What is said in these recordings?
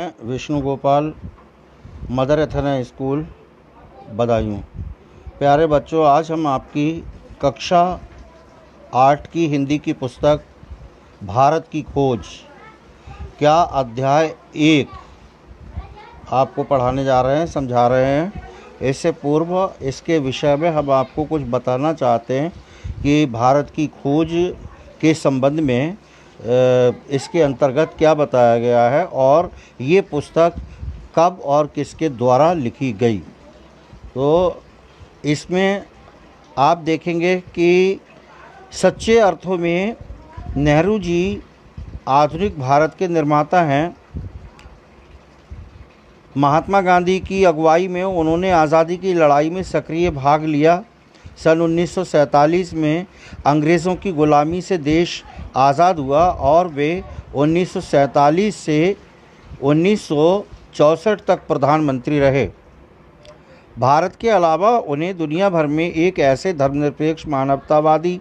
Vishnu Gopal, Mother एथना school, Badaun. प्यारे बच्चों, आज हम आपकी कक्षा 8 की हिंदी की पुस्तक भारत की खोज क्या अध्याय 1 आपको पढ़ाने जा रहे हैं, समझा रहे हैं। इससे पूर्व इसके विषय में हम आपको कुछ बताना चाहते हैं कि भारत की खोज के संबंध में इसके अंतर्गत क्या बताया गया है और ये पुस्तक कब और किसके द्वारा लिखी गई। तो इसमें आप देखेंगे कि सच्चे अर्थों में नेहरू जी आधुनिक भारत के निर्माता हैं। महात्मा गांधी की अगुवाई में उन्होंने आज़ादी की लड़ाई में सक्रिय भाग लिया। सन 1947 में अंग्रेज़ों की गुलामी से देश आज़ाद हुआ और वे 1947 से 1964 तक प्रधानमंत्री रहे। भारत के अलावा उन्हें दुनिया भर में एक ऐसे धर्मनिरपेक्ष मानवतावादी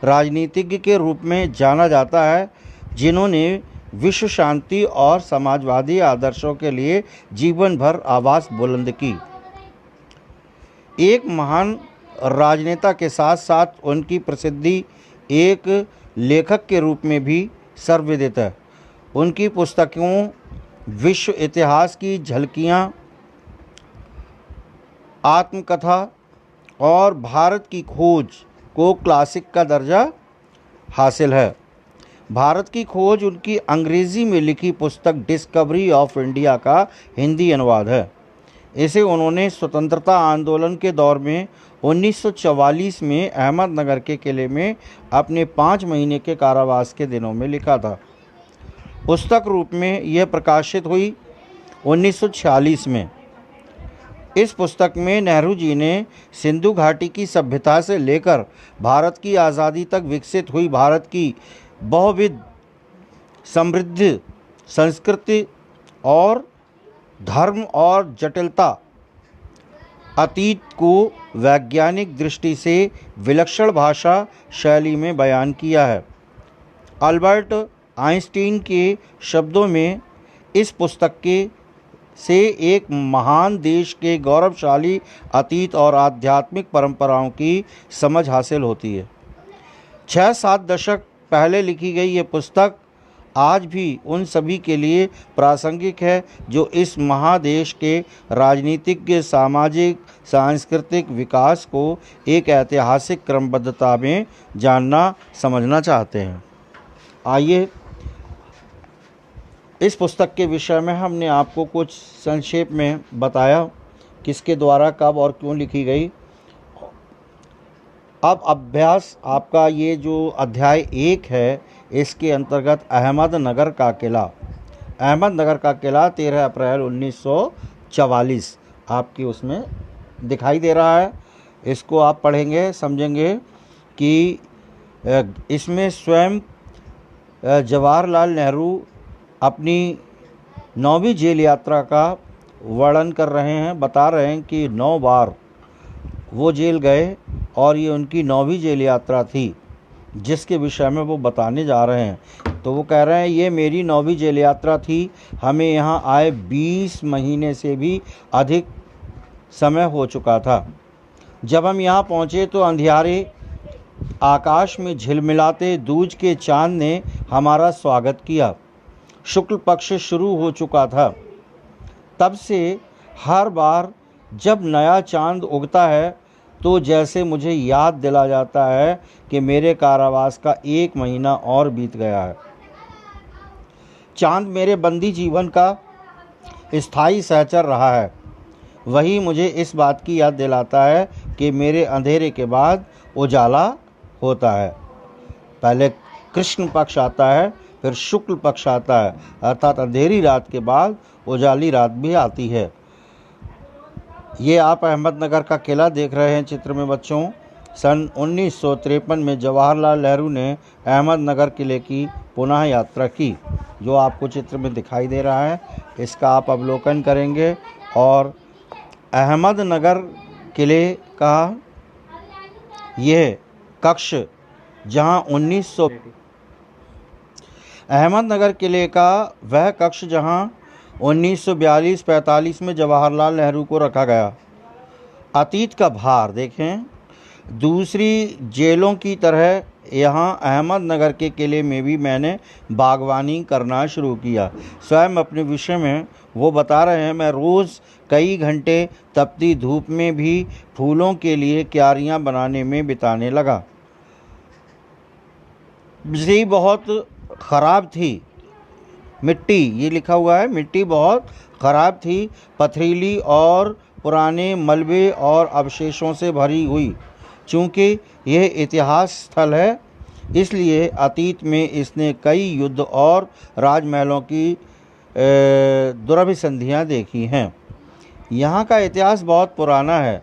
राजनीतिज्ञ के रूप में जाना जाता है जिन्होंने विश्व शांति और समाजवादी आदर्शों के लिए जीवन भर आवाज़ बुलंद की। एक महान राजनेता के साथ साथ उनकी प्रसिद्धि एक लेखक के रूप में भी सर्वविदित है। उनकी पुस्तकों विश्व इतिहास की झलकियाँ, आत्मकथा और भारत की खोज को क्लासिक का दर्जा हासिल है। भारत की खोज उनकी अंग्रेज़ी में लिखी पुस्तक डिस्कवरी ऑफ इंडिया का हिंदी अनुवाद है। इसे उन्होंने स्वतंत्रता आंदोलन के दौर में 1944 में अहमदनगर के किले में अपने 5 महीने के कारावास के दिनों में लिखा था। पुस्तक रूप में यह प्रकाशित हुई 1946 में। इस पुस्तक में नेहरू जी ने सिंधु घाटी की सभ्यता से लेकर भारत की आज़ादी तक विकसित हुई भारत की बहुविध समृद्ध संस्कृति और धर्म और जटिलता अतीत को वैज्ञानिक दृष्टि से विलक्षण भाषा शैली में बयान किया है। अल्बर्ट आइंस्टीन के शब्दों में इस पुस्तक से एक महान देश के गौरवशाली अतीत और आध्यात्मिक परंपराओं की समझ हासिल होती है। 6-7 दशक पहले लिखी गई ये पुस्तक आज भी उन सभी के लिए प्रासंगिक है जो इस महादेश के राजनीतिक, सामाजिक, सांस्कृतिक विकास को एक ऐतिहासिक क्रमबद्धता में जानना समझना चाहते हैं। आइए, इस पुस्तक के विषय में हमने आपको कुछ संक्षेप में बताया किसके द्वारा, कब और क्यों लिखी गई। अब अभ्यास आपका ये जो अध्याय 1 है, इसके अंतर्गत अहमदनगर का किला। अहमदनगर का किला 13 अप्रैल 1944 आपकी उसमें दिखाई दे रहा है। इसको आप पढ़ेंगे, समझेंगे कि इसमें स्वयं जवाहरलाल नेहरू अपनी 9वीं जेल यात्रा का वर्णन कर रहे हैं, बता रहे हैं कि 9 बार वो जेल गए और ये उनकी 9वीं जेल यात्रा थी जिसके विषय में वो बताने जा रहे हैं। तो वो कह रहे हैं, ये मेरी 9वीं जेल यात्रा थी। हमें यहाँ आए 20 महीने से भी अधिक समय हो चुका था। जब हम यहाँ पहुँचे तो अंधियारे आकाश में झिलमिलाते दूज के चांद ने हमारा स्वागत किया। शुक्ल पक्ष शुरू हो चुका था। तब से हर बार जब नया चांद उगता है तो जैसे मुझे याद दिला जाता है कि मेरे कारावास का 1 महीना और बीत गया है। चांद मेरे बंदी जीवन का स्थायी सहचर रहा है। वही मुझे इस बात की याद दिलाता है कि मेरे अंधेरे के बाद उजाला होता है। पहले कृष्ण पक्ष आता है, फिर शुक्ल पक्ष आता है, अर्थात अंधेरी रात के बाद उजाली रात भी आती है। ये आप अहमदनगर का किला देख रहे हैं चित्र में बच्चों। सन 1953 में जवाहरलाल नेहरू ने अहमदनगर किले की पुनः यात्रा की, जो आपको चित्र में दिखाई दे रहा है। इसका आप अवलोकन करेंगे और अहमदनगर किले का यह कक्ष जहां 1900 अहमदनगर किले का वह कक्ष जहां 1942-45 में जवाहरलाल नेहरू को रखा गया। अतीत का भार देखें, दूसरी जेलों की तरह यहाँ अहमदनगर के किले में भी मैंने बागवानी करना शुरू किया। स्वयं अपने विषय में वो बता रहे हैं, मैं रोज़ कई घंटे तपती धूप में भी फूलों के लिए क्यारियाँ बनाने में बिताने लगा। बिजली बहुत ख़राब थी, मिट्टी, ये लिखा हुआ है, मिट्टी बहुत ख़राब थी, पथरीली और पुराने मलबे और अवशेषों से भरी हुई। चूँकि यह इतिहास स्थल है, इसलिए अतीत में इसने कई युद्ध और राजमहलों की दुरभिसंधियाँ देखी हैं। यहाँ का इतिहास बहुत पुराना है।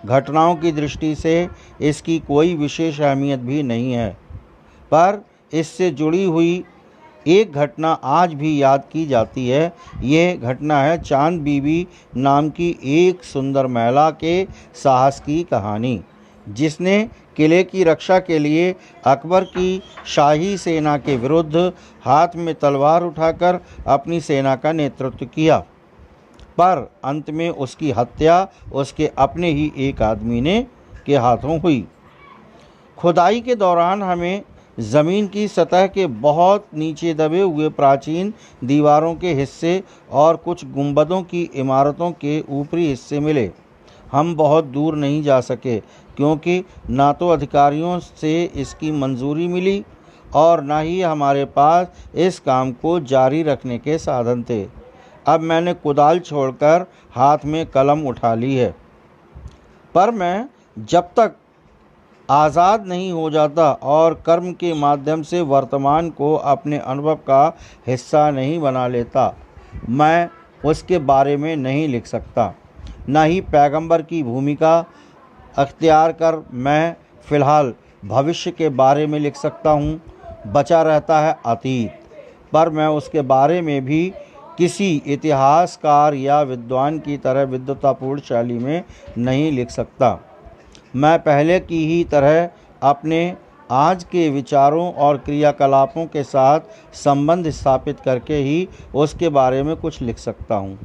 घटनाओं की दृष्टि से इसकी कोई विशेष अहमियत भी नहीं है, पर इससे जुड़ी हुई एक घटना आज भी याद की जाती है। यह घटना है चांद बीबी नाम की एक सुंदर महिला के साहस की कहानी, जिसने किले की रक्षा के लिए अकबर की शाही सेना के विरुद्ध हाथ में तलवार उठाकर अपनी सेना का नेतृत्व किया, पर अंत में उसकी हत्या उसके अपने ही एक आदमी के हाथों हुई। खुदाई के दौरान हमें ज़मीन की सतह के बहुत नीचे दबे हुए प्राचीन दीवारों के हिस्से और कुछ गुंबदों की इमारतों के ऊपरी हिस्से मिले। हम बहुत दूर नहीं जा सके, क्योंकि ना तो अधिकारियों से इसकी मंजूरी मिली और ना ही हमारे पास इस काम को जारी रखने के साधन थे। अब मैंने कुदाल छोड़कर हाथ में कलम उठा ली है, पर मैं जब तक आज़ाद नहीं हो जाता और कर्म के माध्यम से वर्तमान को अपने अनुभव का हिस्सा नहीं बना लेता, मैं उसके बारे में नहीं लिख सकता। न ही पैगंबर की भूमिका अख्तियार कर मैं फ़िलहाल भविष्य के बारे में लिख सकता हूँ। बचा रहता है अतीत, पर मैं उसके बारे में भी किसी इतिहासकार या विद्वान की तरह विद्वतापूर्ण शैली में नहीं लिख सकता। मैं पहले की ही तरह अपने आज के विचारों और क्रियाकलापों के साथ संबंध स्थापित करके ही उसके बारे में कुछ लिख सकता हूँ।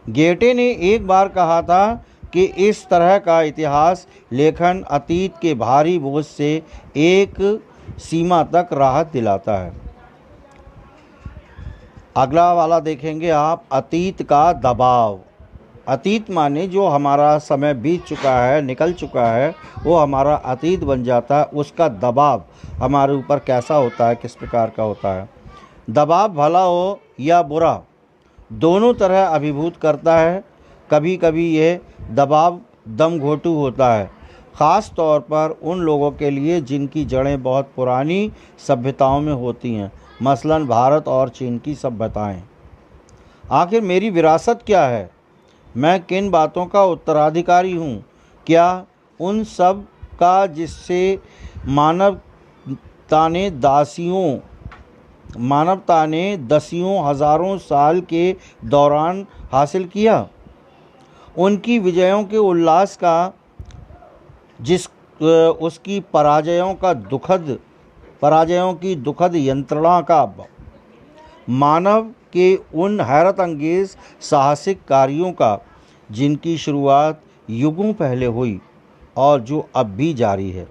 गेटे ने एक बार कहा था कि इस तरह का इतिहास लेखन अतीत के भारी बोझ से एक सीमा तक राहत दिलाता है। अगला वाला देखेंगे आप, अतीत का दबाव। अतीत माने जो हमारा समय बीत चुका है, निकल चुका है, वो हमारा अतीत बन जाता है। उसका दबाव हमारे ऊपर कैसा होता है, किस प्रकार का होता है। दबाव भला हो या बुरा, दोनों तरह अभिभूत करता है। कभी कभी यह दबाव दमघोटू होता है, ख़ास तौर पर उन लोगों के लिए जिनकी जड़ें बहुत पुरानी सभ्यताओं में होती हैं, मसलन भारत और चीन की सभ्यताएं। आखिर मेरी विरासत क्या है? मैं किन बातों का उत्तराधिकारी हूँ? क्या उन सब का जिससे मानवता ने दसियों हज़ारों साल के दौरान हासिल किया? उनकी विजयों के उल्लास का, उसकी पराजयों की दुखद यंत्रणा का, मानव के उन हैरत अंगेज़ साहसिक कार्यों का जिनकी शुरुआत युगों पहले हुई और जो अब भी जारी है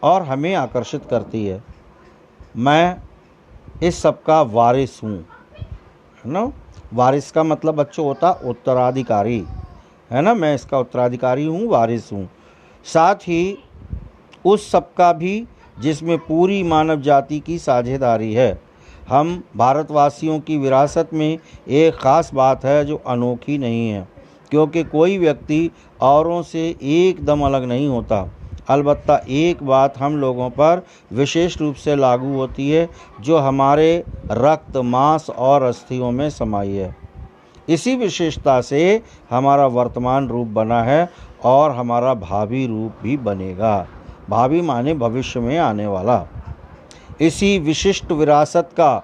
और हमें आकर्षित करती है। मैं इस सब का वारिस हूँ, है ना। वारिस का मतलब बच्चों होता उत्तराधिकारी, है ना। मैं इसका उत्तराधिकारी हूँ, वारिस हूँ। साथ ही उस सब का भी जिसमें पूरी मानव जाति की साझेदारी है। हम भारतवासियों की विरासत में एक ख़ास बात है जो अनोखी नहीं है, क्योंकि कोई व्यक्ति औरों से एकदम अलग नहीं होता। अलबत्ता एक बात हम लोगों पर विशेष रूप से लागू होती है, जो हमारे रक्त, मांस और अस्थियों में समाई है। इसी विशेषता से हमारा वर्तमान रूप बना है और हमारा भावी रूप भी बनेगा। भावी माने भविष्य में आने वाला। इसी विशिष्ट विरासत का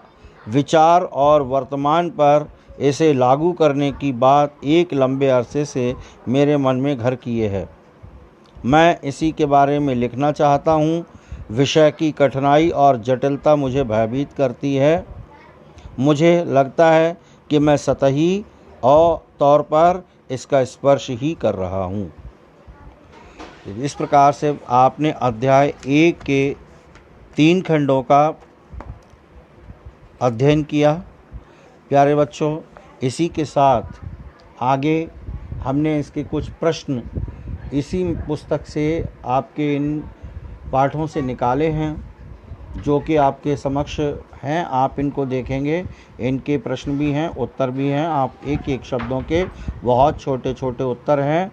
विचार और वर्तमान पर इसे लागू करने की बात एक लंबे अरसे से मेरे मन में घर किए है। मैं इसी के बारे में लिखना चाहता हूँ। विषय की कठिनाई और जटिलता मुझे भयभीत करती है। मुझे लगता है कि मैं सतही और तौर पर इसका स्पर्श ही कर रहा हूँ। इस प्रकार से आपने अध्याय 1 के 3 खंडों का अध्ययन किया। प्यारे बच्चों, इसी के साथ आगे हमने इसके कुछ प्रश्न इसी पुस्तक से आपके इन पाठों से निकाले हैं, जो कि आपके समक्ष हैं। आप इनको देखेंगे, इनके प्रश्न भी हैं, उत्तर भी हैं। आप एक एक शब्दों के बहुत छोटे छोटे उत्तर हैं।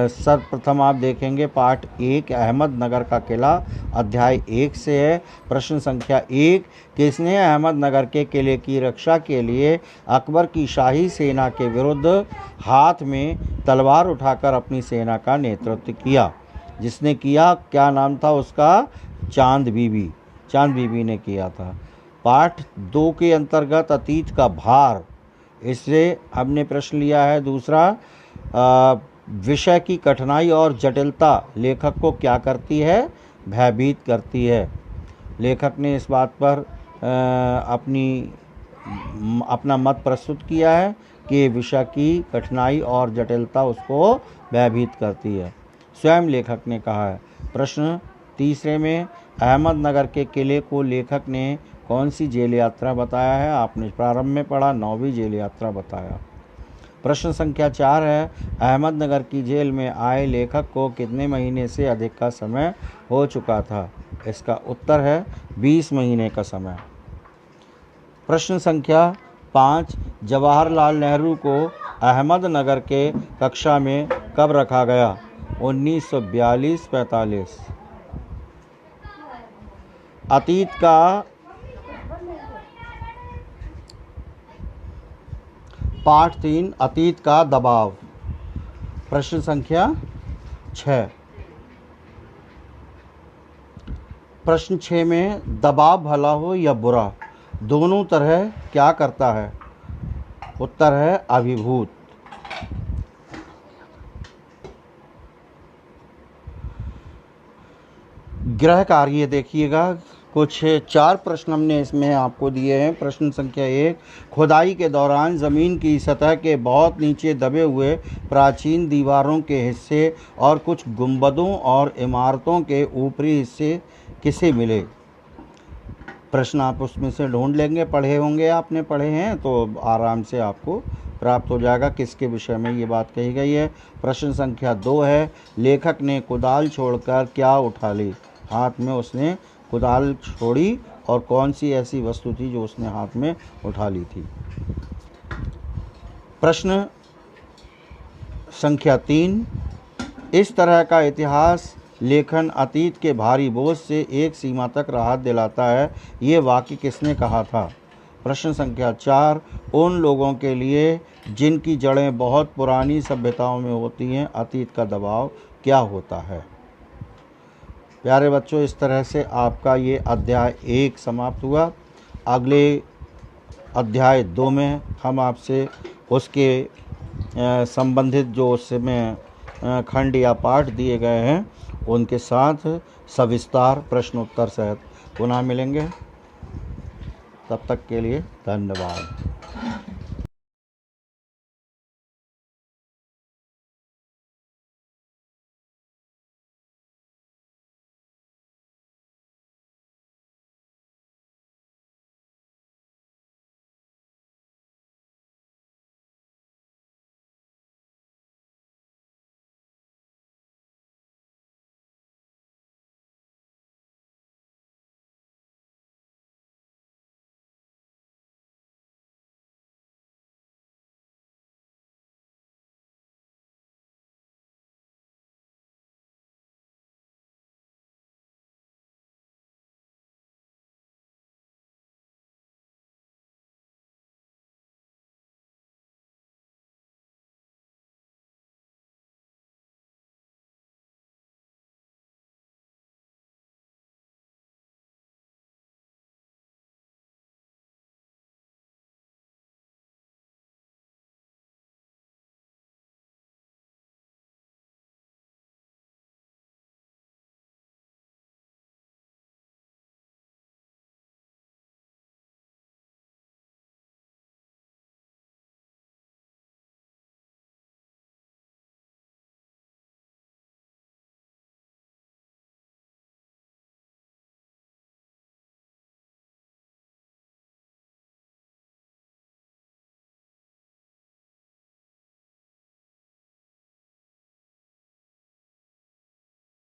सर्वप्रथम आप देखेंगे पाठ 1 अहमदनगर का किला, अध्याय 1 से है। प्रश्न संख्या 1, किसने अहमदनगर के किले की रक्षा के लिए अकबर की शाही सेना के विरुद्ध हाथ में तलवार उठाकर अपनी सेना का नेतृत्व किया? जिसने किया, क्या नाम था उसका? चांद बीबी ने किया था। पाठ 2 के अंतर्गत अतीत का भार, इससे हमने प्रश्न लिया है। दूसरा, विषय की कठिनाई और जटिलता लेखक को क्या करती है? भयभीत करती है। लेखक ने इस बात पर अपना मत प्रस्तुत किया है कि विषय की कठिनाई और जटिलता उसको भयभीत करती है, स्वयं लेखक ने कहा है। प्रश्न तीसरे में, अहमदनगर के किले को लेखक ने कौन सी जेल यात्रा बताया है? आपने प्रारंभ में पढ़ा, 9वीं जेल यात्रा बताया। प्रश्न संख्या 4 है, अहमदनगर की जेल में आए लेखक को कितने महीने से अधिक का समय हो चुका था? इसका उत्तर है 20 महीने का समय। प्रश्न संख्या 5, जवाहरलाल नेहरू को अहमदनगर के कक्षा में कब रखा गया? 1942-45। अतीत का पाठ 3, अतीत का दबाव। प्रश्न संख्या 6, प्रश्न 6 में, दबाव भला हो या बुरा, दोनों तरह क्या करता है? उत्तर है अभिभूत। गृह कार्य देखिएगा, कुछ 4 प्रश्न हमने इसमें आपको दिए हैं। प्रश्न संख्या 1, खुदाई के दौरान ज़मीन की सतह के बहुत नीचे दबे हुए प्राचीन दीवारों के हिस्से और कुछ गुंबदों और इमारतों के ऊपरी हिस्से किसे मिले? प्रश्न आप उसमें से ढूंढ लेंगे, पढ़े होंगे, आपने पढ़े हैं तो आराम से आपको प्राप्त हो जाएगा किसके विषय में ये बात कही गई है। प्रश्न संख्या 2 है, लेखक ने कुदाल छोड़कर क्या उठा ली? हाथ में उसने कुदाल छोड़ी और कौन सी ऐसी वस्तु थी जो उसने हाथ में उठा ली थी? प्रश्न संख्या 3, इस तरह का इतिहास लेखन अतीत के भारी बोझ से एक सीमा तक राहत दिलाता है, ये वाक्य किसने कहा था? प्रश्न संख्या 4, उन लोगों के लिए जिनकी जड़ें बहुत पुरानी सभ्यताओं में होती हैं, अतीत का दबाव क्या होता है? प्यारे बच्चों, इस तरह से आपका ये अध्याय 1 समाप्त हुआ। अगले अध्याय 2 में हम आपसे उसके संबंधित जो उसमें खंड या पाठ दिए गए हैं उनके साथ सविस्तार प्रश्नोत्तर सहित पुनः मिलेंगे। तब तक के लिए धन्यवाद।